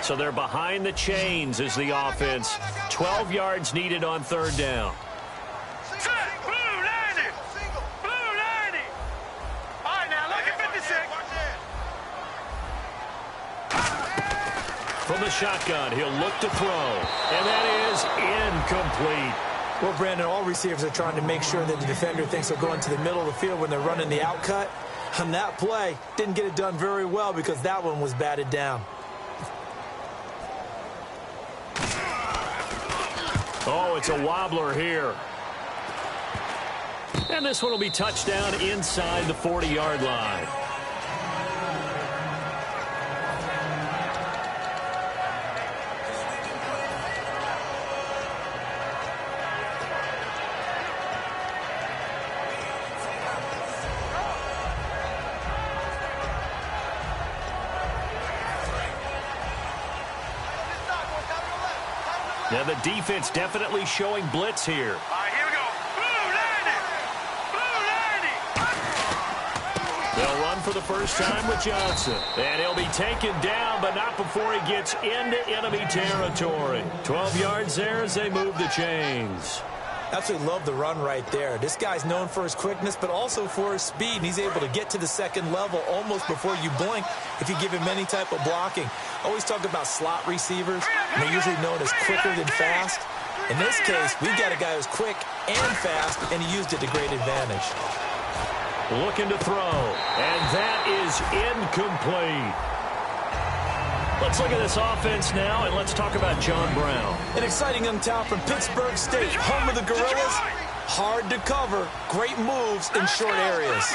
So they're behind the chains as the offense. 12 yards needed on third down. From the shotgun, he'll look to throw, and that is incomplete. Well, Brandon, all receivers are trying to make sure that the defender thinks they'll go into the middle of the field when they're running the out cut. On that play, didn't get it done very well because that one was batted down. Oh, it's a wobbler here. And this one will be touchdown inside the 40-yard line. Now the defense definitely showing blitz here. All right, here we go. Blue 90. They'll run for the first time with Johnson. And he'll be taken down, but not before he gets into enemy territory. 12 yards there as they move the chains. Absolutely love the run right there. This guy's known for his quickness, but also for his speed. And he's able to get to the second level almost before you blink if you give him any type of blocking. I always talk about slot receivers, and they're usually known as quicker than fast. In this case, we've got a guy who's quick and fast, and he used it to great advantage. Looking to throw, and that is incomplete. Let's look at this offense now, and let's talk about John Brown. An exciting young talent from Pittsburgh State, home of the Gorillas. Hard to cover, great moves in short areas.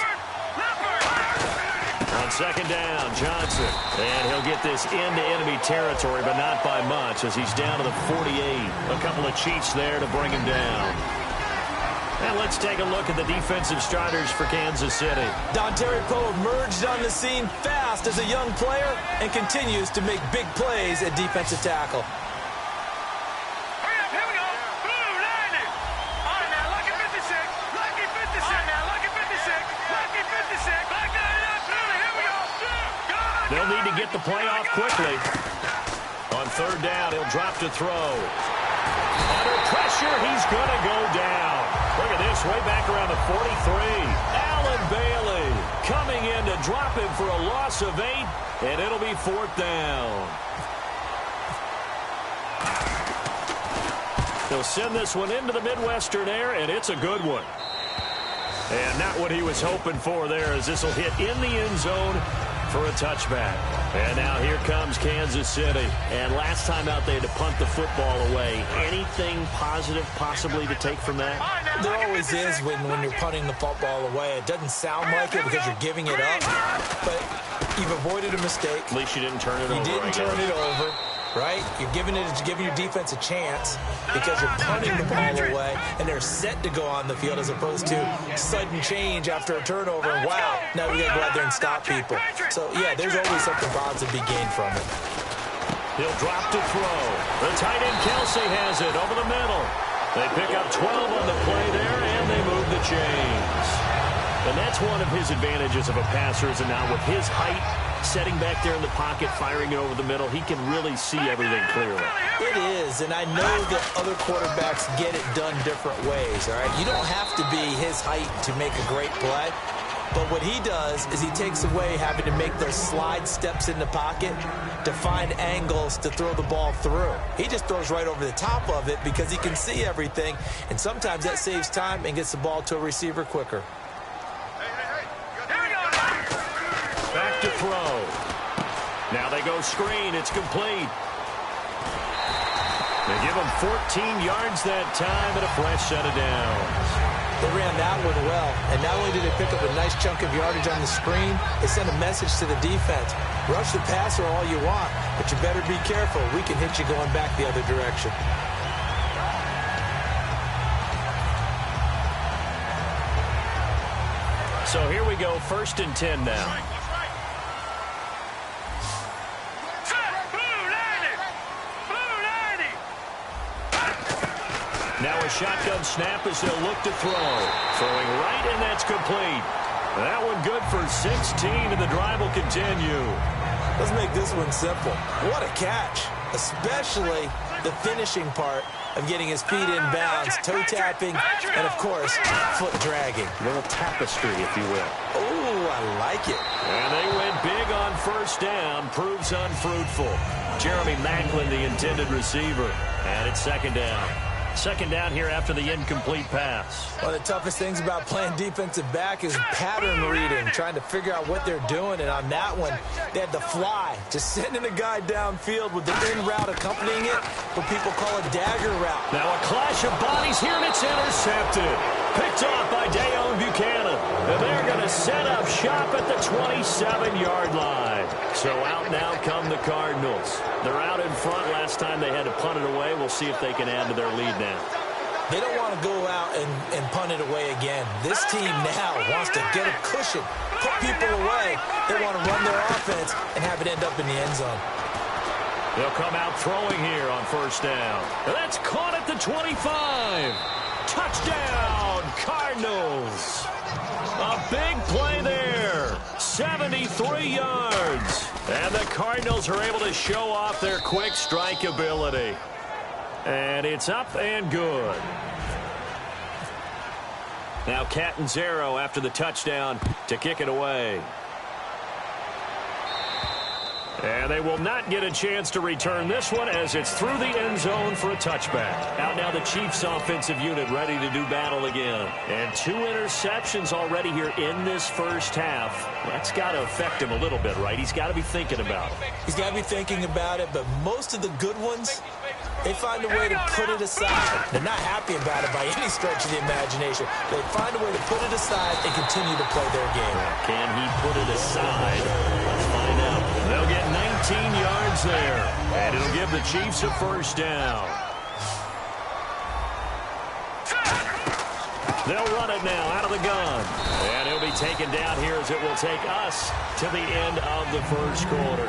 On second down, Johnson. And he'll get this into enemy territory, but not by much as he's down to the 48. A couple of cheats there to bring him down. And let's take a look at the defensive starters for Kansas City. Dontari Poe emerged on the scene fast as a young player and continues to make big plays at defensive tackle. They'll need to get the play off quickly. On third down, he'll drop to throw. Under pressure, he's going to go down. Look at this, way back around the 43. Allen Bailey coming in to drop him for a loss of 8, and it'll be fourth down. He'll send this one into the Midwestern air, and it's a good one. And not what he was hoping for there, as this will hit in the end zone for a touchback. And now here comes Kansas City. And last time out, they had to punt the football away. Anything positive possibly to take from that? There always is when you're punting the football away. It doesn't sound like it because you're giving it up, but you've avoided a mistake. At least you didn't turn it over. You didn't turn it over, right? You're giving your defense a chance because you're punting the ball away, and they're set to go on the field as opposed to sudden change after a turnover. And wow, now we got to go out there and stop people. So, yeah, there's always something positive to be gained from it. He'll drop to throw. The tight end Kelsey has it over the middle. They pick up 12 on the play there, and they move the chains. And that's one of his advantages of a passer, is now with his height, setting back there in the pocket, firing it over the middle, he can really see everything clearly. It is, and I know that other quarterbacks get it done different ways, all right? You don't have to be his height to make a great play. But what he does is he takes away having to make those slide steps in the pocket to find angles to throw the ball through. He just throws right over the top of it because he can see everything, and sometimes that saves time and gets the ball to a receiver quicker. Back to throw. Now they go screen. It's complete. They give him 14 yards that time and a fresh set of downs. They ran that one well, and not only did they pick up a nice chunk of yardage on the screen, they sent a message to the defense. Rush the passer all you want, but you better be careful. We can hit you going back the other direction. So here we go, 1st and 10 now. Now a shotgun snap as they'll look to throw. Throwing right, and that's complete. That one good for 16, and the drive will continue. Let's make this one simple. What a catch, especially the finishing part of getting his feet in bounds, toe tapping, and, of course, foot dragging. A little tapestry, if you will. Oh, I like it. And they went big on first down. Proves unfruitful. Jeremy Maclin, the intended receiver. And it's second down. Second down here after the incomplete pass. One of the toughest things about playing defensive back is pattern reading, trying to figure out what they're doing. And on that one, they had the fly, just sending a guy downfield with the in route accompanying it, what people call a dagger route. Now a clash of bodies here, and it's intercepted. Picked off by Dayon Buchanan. And they're going to set up shop at the 27-yard line. So out now come the Cardinals. They're out in front. Last time they had to punt it away. We'll see if they can add to their lead now. They don't want to go out and punt it away again. This team now wants to get a cushion, put people away. They want to run their offense and have it end up in the end zone. They'll come out throwing here on first down. That's caught at the 25. Touchdown, Cardinals. A big play there. 73 yards. And the Cardinals are able to show off their quick strike ability. And it's up and good. Now Catanzaro after the touchdown to kick it away. And they will not get a chance to return this one as it's through the end zone for a touchback. Out now the Chiefs offensive unit ready to do battle again. And 2 interceptions already here in this first half. That's got to affect him a little bit, right? He's got to be thinking about it. He's got to be thinking about it, but most of the good ones, they find a way to put it aside. They're not happy about it by any stretch of the imagination. They find a way to put it aside and continue to play their game. Can he put it aside? Let's find out. They'll get 19 yards there, and it'll give the Chiefs a first down. They'll run it now out of the gun. And he'll be taken down here as it will take us to the end of the first quarter.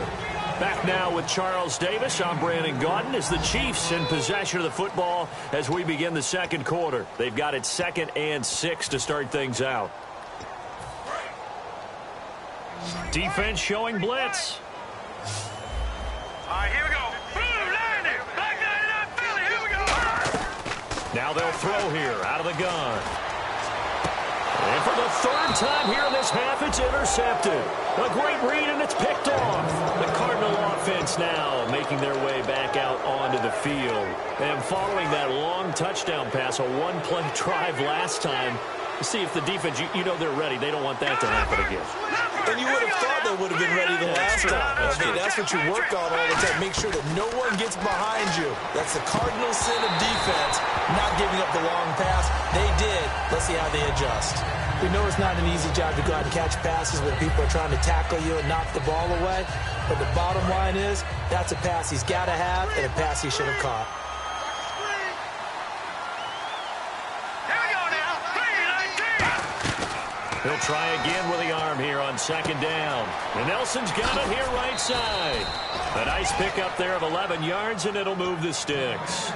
Back now with Charles Davis. I'm Brandon Gaudin as the Chiefs in possession of the football as we begin the second quarter. They've got it 2nd and 6 to start things out. Defense showing blitz. All right, here we go. Blue, line it. Black 99 Philly, here we go. Now they'll throw here out of the gun. And for the 3rd time here in this half, it's intercepted. A great read, and it's picked off. The Cardinal offense now making their way back out onto the field. And following that long touchdown pass, a one-play drive last time, to see if the defense, you know they're ready. They don't want that to happen again. And you would have thought they would have been ready the last time. I mean, that's what you work on all the time. Make sure that no one gets behind you. That's the cardinal sin of defense, not giving up the long pass. They did. Let's see how they adjust. We know it's not an easy job to go out and catch passes when people are trying to tackle you and knock the ball away. But the bottom line is, that's a pass he's got to have and a pass he should have caught. He'll try again with the arm here on 2nd down. And Nelson's got it here right side. A nice pickup there of 11 yards, and it'll move the sticks.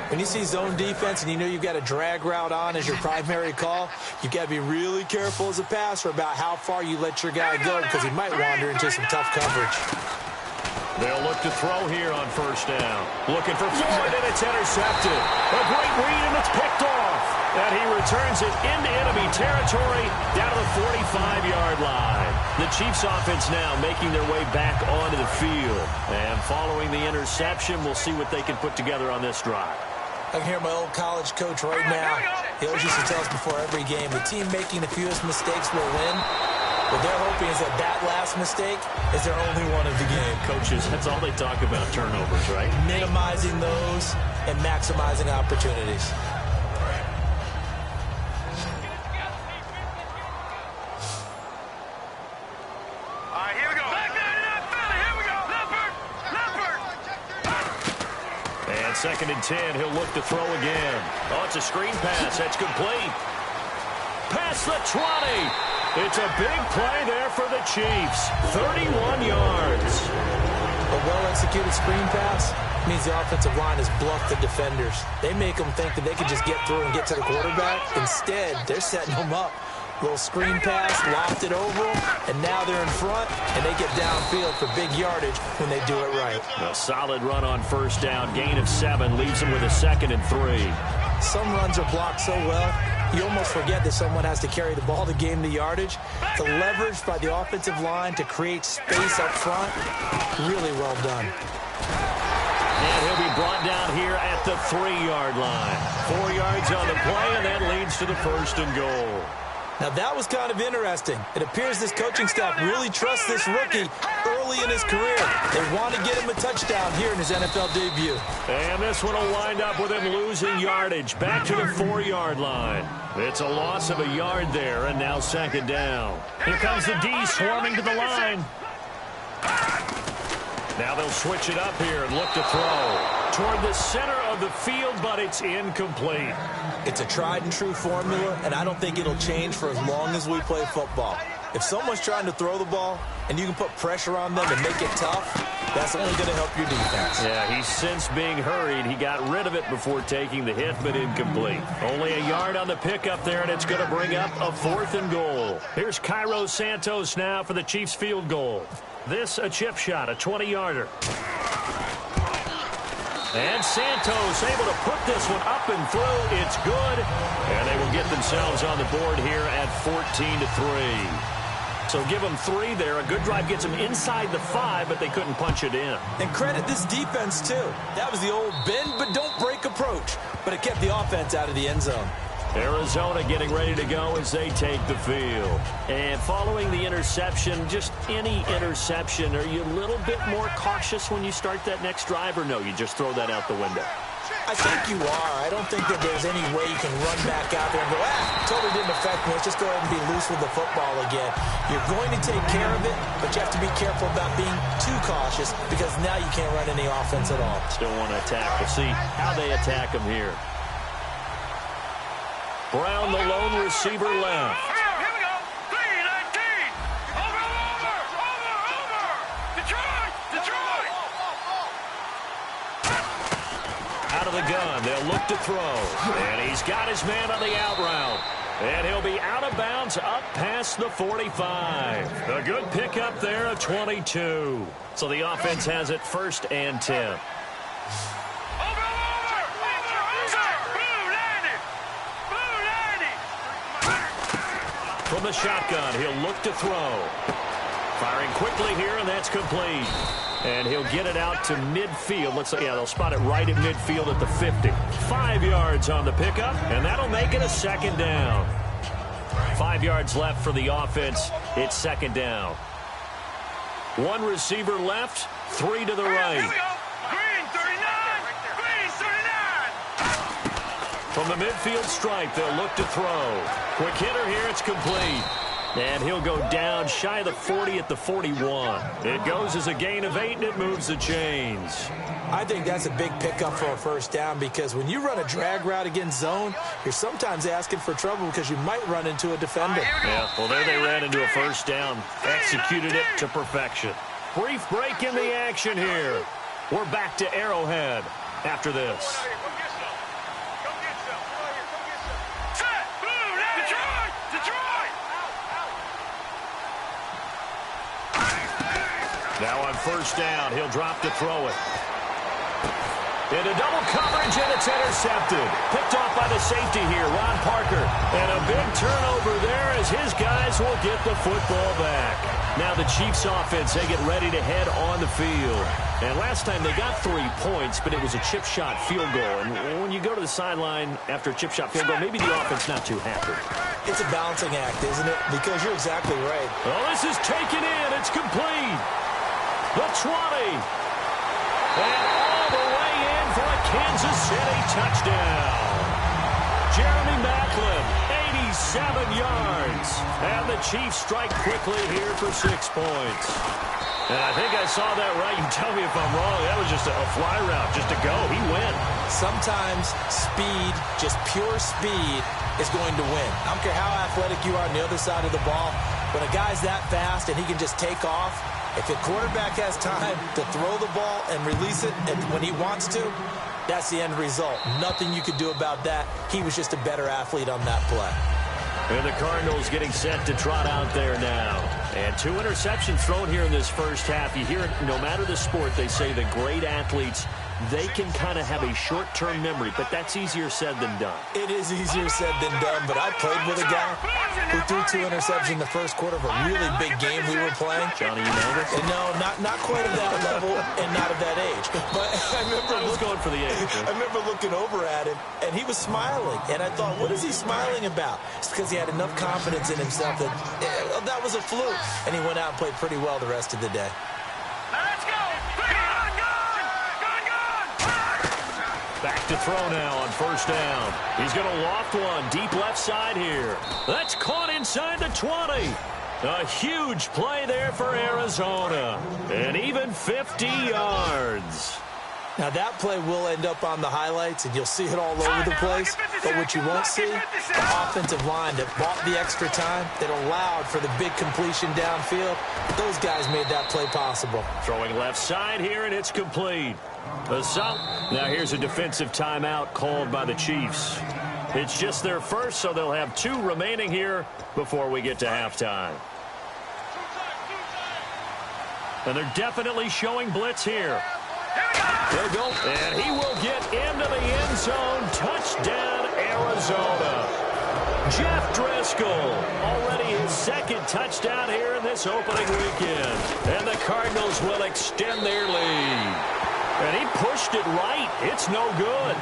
When you see zone defense and you know you've got a drag route on as your primary call, you've got to be really careful as a passer about how far you let your guy go because he might wander into some tough coverage. They'll look to throw here on 1st down. Looking for Floyd, and it's intercepted. A great read, and it's picked off. And he returns it into enemy territory down to the 45-yard line. The Chiefs offense now making their way back onto the field. And following the interception, we'll see what they can put together on this drive. I can hear my old college coach right now. He always used to tell us before every game, the team making the fewest mistakes will win. What they're hoping is that that last mistake is their only one of the game. Coaches, that's all they talk about, turnovers, right? Minimizing those and maximizing opportunities. All right, here we go. Black 99 Philly, here we go. Leopard. And 2nd and 10, he'll look to throw again. Oh, it's a screen pass. That's complete. Past the 20. It's a big play there for the Chiefs. 31 yards. A well-executed screen pass means the offensive line has bluffed the defenders. They make them think that they can just get through and get to the quarterback. Instead, they're setting them up. Little screen pass, lopped it over them, and now they're in front, and they get downfield for big yardage when they do it right. A solid run on first down. Gain of 7 leaves them with a 2nd and 3. Some runs are blocked so well, you almost forget that someone has to carry the ball to gain the yardage. The leverage by the offensive line to create space up front, really well done. And he'll be brought down here at the 3-yard line. 4 yards on the play, and that leads to the 1st and goal. Now, that was kind of interesting. It appears this coaching staff really trusts this rookie early in his career. They want to get him a touchdown here in his NFL debut. And this one will wind up with him losing yardage back to the 4-yard line. It's a loss of a yard there, and now 2nd down. Here comes the D swarming to the line. Now they'll switch it up here and look to throw toward the center of the field, but it's incomplete. It's a tried-and-true formula, and I don't think it'll change for as long as we play football. If someone's trying to throw the ball and you can put pressure on them and make it tough, that's only going to help your defense. Yeah, he's since being hurried. He got rid of it before taking the hit, but incomplete. Only a yard on the pickup there, and it's going to bring up a 4th and goal. Here's Cairo Santos now for the Chiefs field goal. This a chip shot, a 20-yarder. And Santos able to put this one up and through. It's good. And they will get themselves on the board here at 14-3. So give them 3 there. A good drive gets them inside the 5, but they couldn't punch it in. And credit this defense, too. That was the old bend but don't break approach. But it kept the offense out of the end zone. Arizona getting ready to go as they take the field. And following the interception, just any interception, are you a little bit more cautious when you start that next drive, or no, you just throw that out the window? I think you are. I don't think that there's any way you can run back out there and go, totally didn't affect me. Let's just go ahead and be loose with the football again. You're going to take care of it, but you have to be careful about being too cautious because now you can't run any offense at all. Still want to attack. We'll see how they attack them here. Brown, the lone receiver, left. Here we go. 3-19. Over. Detroit. Out of the gun, they'll look to throw. And he's got his man on the out route. And he'll be out of bounds up past the 45. A good pickup there, a 22. So the offense has it 1st and 10. From the shotgun, he'll look to throw. Firing quickly here, and that's complete. And he'll get it out to midfield. Looks like, yeah, they'll spot it right at midfield at the 50. 5 yards on the pickup, and that'll make it a 2nd down. 5 yards left for the offense. It's 2nd down. 1 receiver left, 3 to the right. Here we go. Green 39. From the midfield stripe, they'll look to throw. Quick hitter here, it's complete. And he'll go down shy of the 40 at the 41. It goes as a gain of 8, and it moves the chains. I think that's a big pickup for a 1st down because when you run a drag route against zone, you're sometimes asking for trouble because you might run into a defender. Yeah, well, there they ran into a 1st down. Executed it to perfection. Brief break in the action here. We're back to Arrowhead after this. Now on 1st down, he'll drop to throw it. Into double coverage, and it's intercepted. Picked off by the safety here, Ron Parker. And a big turnover there as his guys will get the football back. Now the Chiefs offense, they get ready to head on the field. And last time they got 3 points, but it was a chip shot field goal. And when you go to the sideline after a chip shot field goal, maybe the offense not too happy. It's a balancing act, isn't it? Because you're exactly right. Well, this is taken in. It's complete. The 20. And all the way in for a Kansas City touchdown. Jeremy Maclin, 87 yards. And the Chiefs strike quickly here for 6 points. And I think I saw that right. You tell me if I'm wrong. That was just a fly route, just to go. He went. Sometimes speed, just pure speed, is going to win. I don't care how athletic you are on the other side of the ball. When a guy's that fast and he can just take off, if the quarterback has time to throw the ball and release it when he wants to, that's the end result. Nothing you could do about that. He was just a better athlete on that play. And the Cardinals getting set to trot out there now. And 2 interceptions thrown here in this first half. You hear it, no matter the sport, they say the great athletes, they can kind of have a short-term memory, but that's easier said than done. It is easier said than done, but I played with a guy who threw 2 interceptions in the first quarter of a really big game we were playing. Johnny Unitas? And no, not quite at that level and not at that age. But I was going for the age. I remember looking over at him, and he was smiling. And I thought, what is he smiling about? It's because he had enough confidence in himself that that was a fluke. And he went out and played pretty well the rest of the day. Let's go! Back to throw now on first down. He's going to loft one deep left side here. That's caught inside the 20. A huge play there for Arizona. And even 50 yards. Now, that play will end up on the highlights, and you'll see it all over the place. But what you won't see, the offensive line that bought the extra time, that allowed for the big completion downfield, those guys made that play possible. Throwing left side here, and it's complete. Now here's a defensive timeout called by the Chiefs. It's just their first, so they'll have 2 remaining here before we get to halftime. And they're definitely showing blitz here. There we go. And he will get into the end zone. Touchdown, Arizona. Jeff Driscoll, already his 2nd touchdown here in this opening weekend. And the Cardinals will extend their lead. And he pushed it right. It's no good.